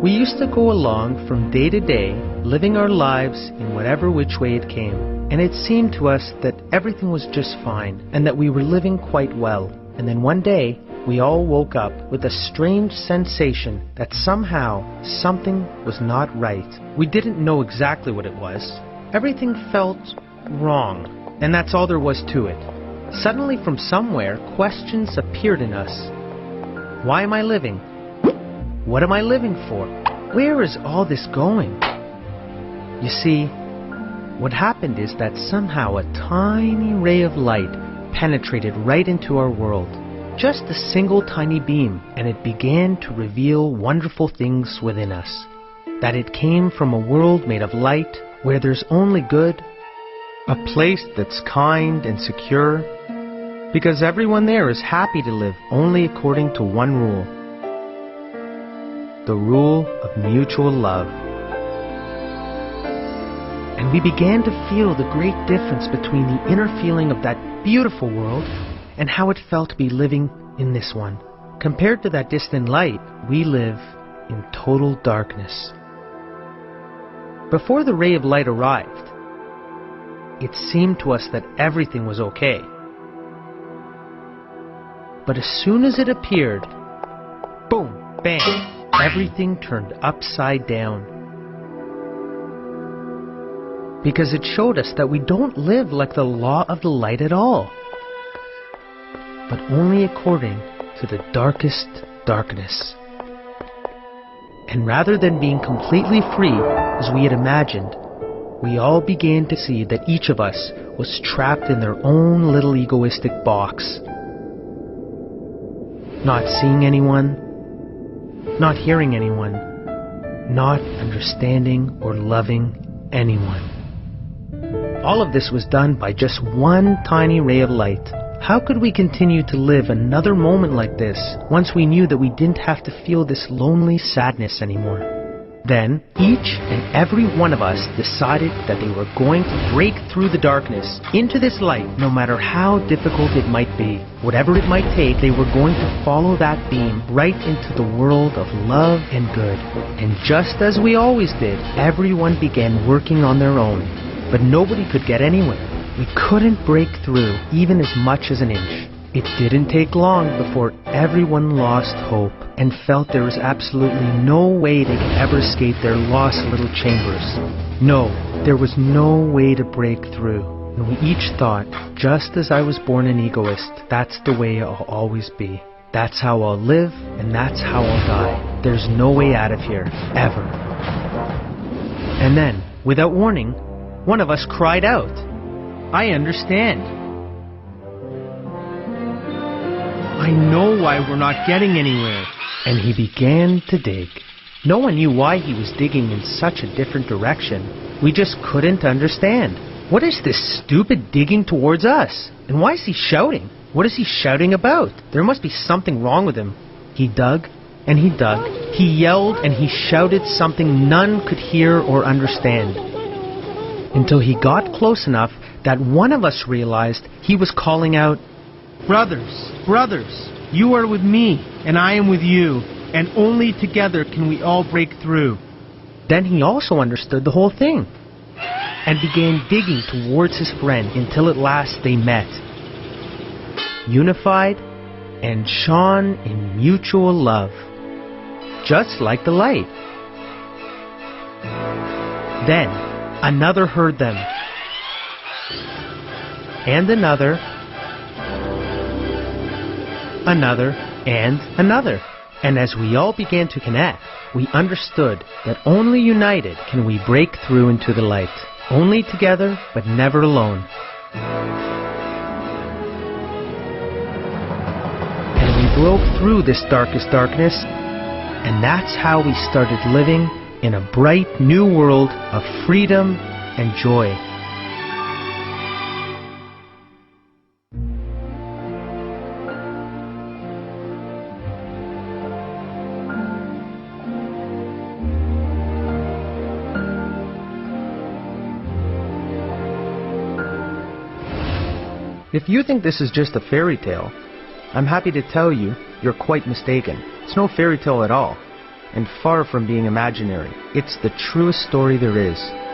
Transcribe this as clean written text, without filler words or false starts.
We used to go along from day to day, living our lives in whatever which way it came, and it seemed to us that everything was just fine, and that we were living quite well. And then one day, we all woke up with a strange sensation that somehow something was not right. We didn't know exactly what it was. Everything felt wrong, and that's all there was to it. Suddenly from somewhere, questions appeared in us. Why am I living? What am I living for? Where is all this going? You see, what happened is that somehow a tiny ray of light penetrated right into our world. Just a single tiny beam, and it began to reveal wonderful things within us. That it came from a world made of light, where there's only good, a place that's kind and secure, because everyone there is happy to live only according to one rule. The rule of mutual love. And we began to feel the great difference between the inner feeling of that beautiful world and how it felt to be living in this one. Compared to that distant light, we live in total darkness. Before the ray of light arrived, it seemed to us that everything was okay. But as soon as it appeared, boom, bang, everything turned upside down. Because it showed us that we don't live like the law of the light at all, but only according to the darkest darkness. And rather than being completely free, as we had imagined, we all began to see that each of us was trapped in their own little egoistic box. Not seeing anyone, not hearing anyone, not understanding or loving anyone. All of this was done by just one tiny ray of light. How could we continue to live another moment like this once we knew that we didn't have to feel this lonely sadness anymore? Then, each and every one of us decided that they were going to break through the darkness into this light, no matter how difficult it might be. Whatever it might take, they were going to follow that beam right into the world of love and good. And just as we always did, everyone began working on their own. But nobody could get anywhere. We couldn't break through even as much as an inch. It didn't take long before everyone lost hope and felt there was absolutely no way they could ever escape their lost little chambers. No, there was no way to break through. And we each thought, just as I was born an egoist, that's the way I'll always be. That's how I'll live, and that's how I'll die. There's no way out of here, ever. And then, without warning, one of us cried out, "I understand. I know why we're not getting anywhere." And he began to dig. No one knew why he was digging in such a different direction. We just couldn't understand. What is this stupid digging towards us? And why is he shouting? What is he shouting about? There must be something wrong with him. He dug and he dug. He yelled and he shouted something none could hear or understand. Until he got close enough that one of us realized he was calling out, "Brothers, brothers, you are with me, and I am with you, and only together can we all break through." Then he also understood the whole thing, and began digging towards his friend until at last they met, unified and shone in mutual love, just like the light. Then another heard them, and another, and another. And as we all began to connect, we understood that only united can we break through into the light. Only together, but never alone. And we broke through this darkest darkness, and that's how we started living in a bright new world of freedom and joy. If you think this is just a fairy tale, I'm happy to tell you you're quite mistaken. It's no fairy tale at all. and far from being imaginary. It's the truest story there is.